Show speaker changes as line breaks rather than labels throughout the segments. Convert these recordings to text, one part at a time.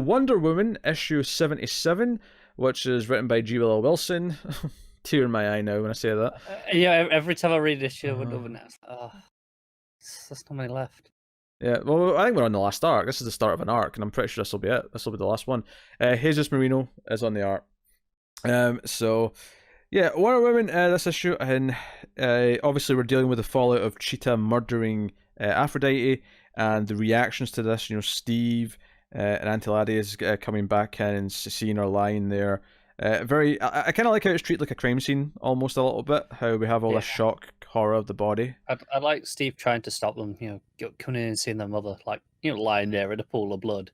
Wonder Woman issue 77, which is written by G. Willow Wilson. Tear in my eye now when I say that.
Yeah, every time I read this issue, Wonder
Uh,
Woman, there's not many left.
Yeah, well, I think we're on the last arc. This is the start of an arc, and I'm pretty sure this will be it. This will be the last one. Jesus Marino is on the art. So yeah, Wonder Woman, this issue, and obviously we're dealing with the fallout of Cheetah murdering Aphrodite, and the reactions to this. You know, Steve and Antilade is coming back in and seeing her lying there. I kind of like how it's treated like a crime scene, almost a little bit. How we have all this shock horror of the body.
I like Steve trying to stop them. You know, coming in and seeing their mother, like, you know, lying there in a pool of blood.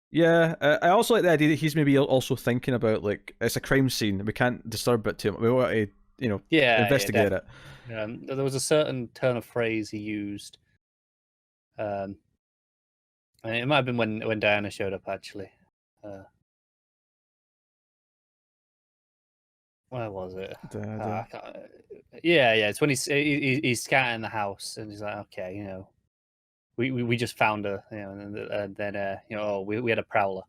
Yeah, I also like the idea that he's maybe also thinking about, like, it's a crime scene. We can't disturb it too much. We want to, you know, investigate it.
There was a certain turn of phrase he used. And it might have been when Diana showed up, actually. Where was it? Yeah, it's when he's scouting the house, and he's like, okay, you know, we just found her, you know, and then you know, we had a prowler.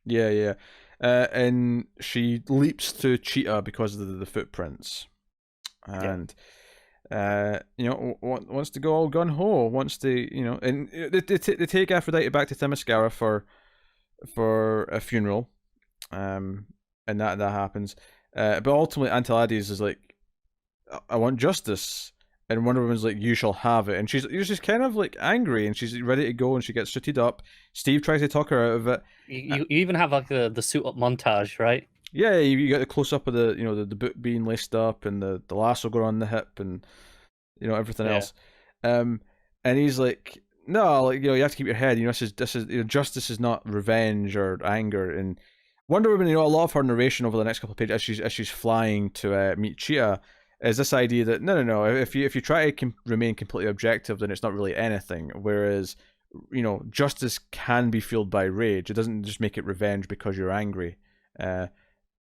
Yeah. And she leaps to Cheetah because of the footprints, and you know, wants to go all gun ho, wants to, you know, and they take Aphrodite back to Themyscira for a funeral, and that happens. But ultimately, Antilades is like, I want justice. And Wonder Woman's like, you shall have it. And she's kind of like angry, and she's ready to go, and she gets suited up. Steve tries to talk her out of it.
You even have like the suit up montage, right?
Yeah, you get the close up of the, you know, the boot being laced up, and the lasso going on the hip, and, you know, everything else. And he's like, no, like, you know, you have to keep your head. You know, this is you know, justice is not revenge or anger. And Wonder Woman, you know, a lot of her narration over the next couple of pages as she's flying to meet Cheetah is this idea that no, if you try to remain completely objective, then it's not really anything. Whereas, you know, justice can be fueled by rage. It doesn't just make it revenge because you're angry.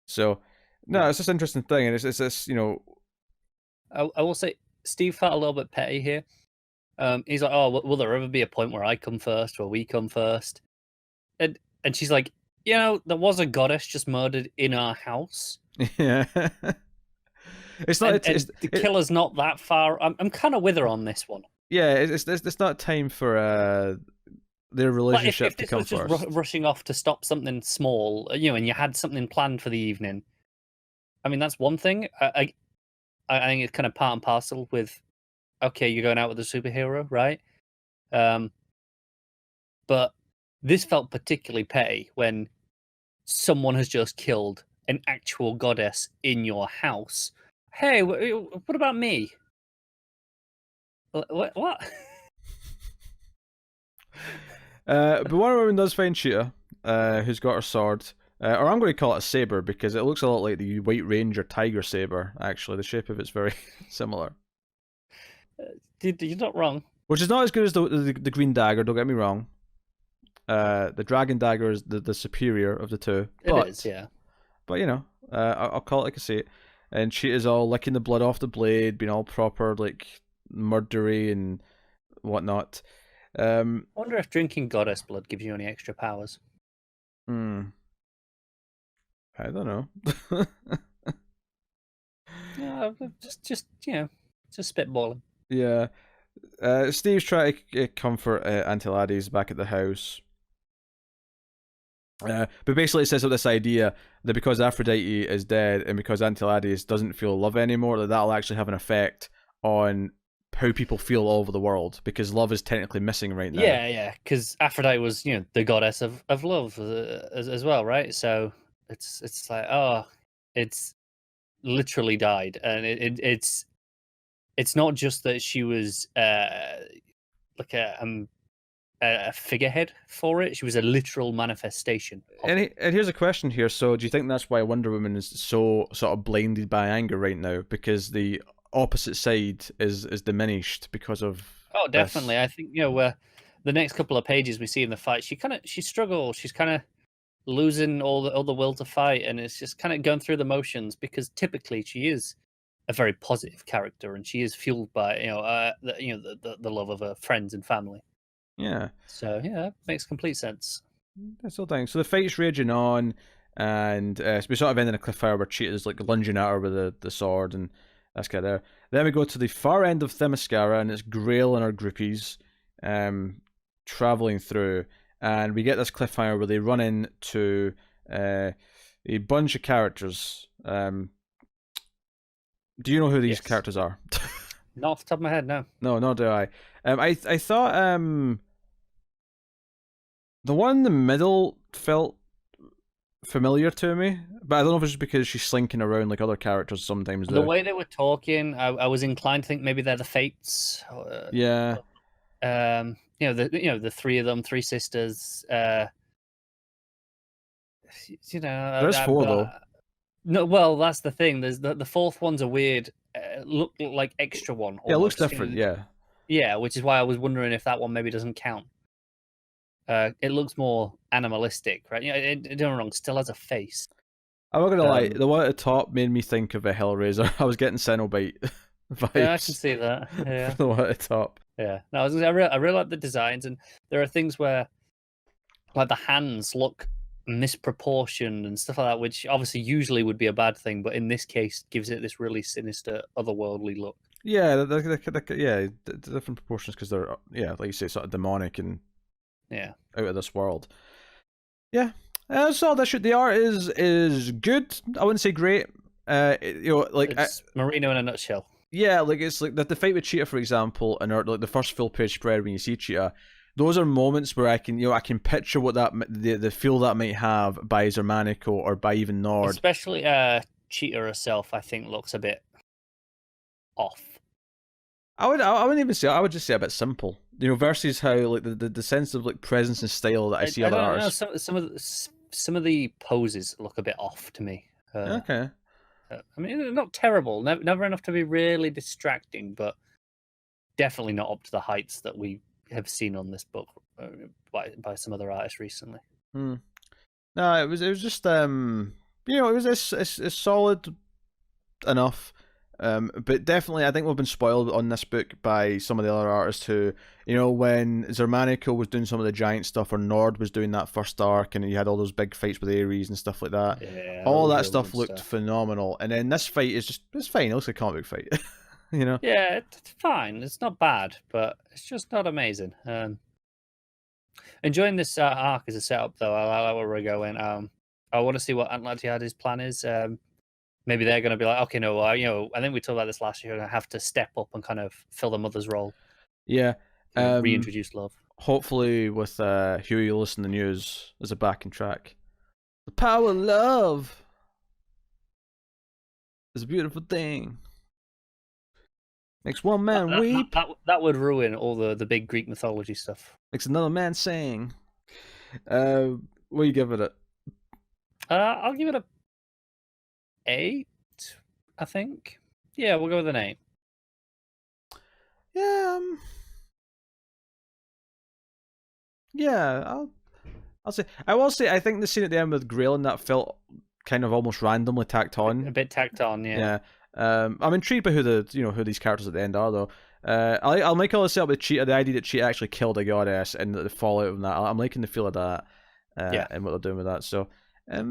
So no, it's just an interesting thing, and it's this, you know.
I will say Steve felt a little bit petty here. He's like, oh, will there ever be a point where I come first, where we come first? And she's like, you know, there was a goddess just murdered in our house.
Yeah. It's not.
The killer's not that far. I'm kind of with her on this one.
Yeah, it's not time for their relationship to come first.
If this was just rushing off to stop something small, you know, and you had something planned for the evening, I mean, that's one thing. I think it's kind of part and parcel with, okay, you're going out with a superhero, right? But this felt particularly petty when someone has just killed an actual goddess in your house. Hey, what about me? What?
But Wonder Woman does find Cheetah, who's got her sword. Or I'm going to call it a saber because it looks a lot like the White Ranger tiger saber. Actually, the shape of it's very similar.
You're not wrong.
Which is not as good as the green dagger. Don't get me wrong. The dragon dagger is the superior of the two.
It is, yeah.
But you know, I'll call it like I say it. And Cheetah's all licking the blood off the blade, being all proper, like, murdery and whatnot.
I wonder if drinking goddess blood gives you any extra powers.
I don't know.
Yeah, just you know, just spitballing.
Yeah. Steve's trying to comfort Antilades back at the house. But basically it says up this idea that because Aphrodite is dead and because Antilades doesn't feel love anymore, that'll actually have an effect on how people feel all over the world, because love is technically missing right now.
Yeah, because Aphrodite was, you know, the goddess of love as well, right? So it's like, oh, it's literally died, and it's not just that she was like a figurehead for it. She was a literal manifestation.
And here's a question here. So do you think that's why Wonder Woman is so sort of blinded by anger right now? Because the opposite side is diminished because of
definitely this? I think, you know, the next couple of pages we see in the fight, she struggles. She's kind of losing all the will to fight, and it's just kind of going through the motions, because typically she is a very positive character, and she is fueled by the love of her friends and family.
Yeah.
So yeah, it makes complete sense.
That's the thing. So the fight's raging on, and we sort of end in a cliffhanger where Cheetah's like lunging at her with the sword, and that's kind of there. Then we go to the far end of Themyscira, and it's Grail and her groupies traveling through, and we get this cliffhanger where they run into a bunch of characters. Do you know who these characters are?
Not off the top of my head, no.
No, nor do I. I thought the one in the middle felt familiar to me, but I don't know if it's just because she's slinking around like other characters sometimes.
The way they were talking, I was inclined to think maybe they're the Fates.
Yeah.
The three of them, three sisters.
There's four though.
No, well, that's the thing. There's the fourth one's a weird, look like extra one. Almost.
Yeah, it looks different.
Yeah, which is why I was wondering if that one maybe doesn't count. It looks more animalistic, right? Don't get me wrong, still has a face.
I'm not gonna lie, the one at the top made me think of a Hellraiser. I was getting Cenobite vibes.
Yeah, I can see that. Yeah,
the one at the top.
Yeah, no, I really like the designs, and there are things where, like the hands look misproportioned and stuff like that, which obviously usually would be a bad thing, but in this case gives it this really sinister, otherworldly look.
Yeah, the different proportions because they're like you say, sort of demonic and out of this world. Yeah, so that shit. The art is good. I wouldn't say great.
It's Marino in a nutshell.
Yeah, like it's like the fight with Cheetah, for example, and like the first full page spread when you see Cheetah. Those are moments where I can picture what that the feel that might have by Zermanico or by even Nord.
Especially Cheetah herself, I think looks a bit off.
I wouldn't even say. I would just say a bit simple. Versus how like the sense of like presence and style that I see other artists.
Some of the poses look a bit off to me.
Okay.
I mean, not terrible. Never enough to be really distracting, but definitely not up to the heights that we have seen on this book by some other artists recently.
No, it was just it's solid enough. But definitely, I think we've been spoiled on this book by some of the other artists who, when Zermanico was doing some of the giant stuff, or Nord was doing that first arc, and you had all those big fights with Ares and stuff like that.
Yeah,
all that stuff looked phenomenal. And then this fight it's fine. It looks like a comic fight.
Yeah, it's fine. It's not bad, but it's just not amazing. Enjoying this arc as a setup, though. I like where we're going. I want to see what Atlantiada's plan is. Maybe they're going to be like, okay, no, I think we talked about this last year. Going to have to step up and kind of fill the mother's role.
Yeah,
reintroduce love.
Hopefully, with Huey Lewis in the news as a backing track. The power of love is a beautiful thing. Makes one man weep.
That would ruin all the big Greek mythology stuff.
Makes another man sing. What do you give it?
I'll give it a 8, I think. Yeah, we'll go with an 8.
Yeah, I'll say. I will say. I think the scene at the end with Graylin that felt kind of almost randomly tacked on.
A bit tacked on, yeah.
Yeah. I'm intrigued by who these characters at the end are, though. I'll make all this up with Cheetah. The idea that Cheetah actually killed a goddess and the fallout of that. I'm liking the feel of that. And what they're doing with that. So, I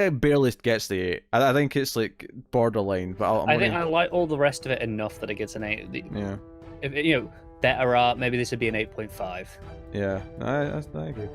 barely gets the 8. I think it's like borderline, but
I think I like all the rest of it enough that it gets an 8.
Yeah.
If better art, maybe this would be an 8.5.
Yeah, I agree.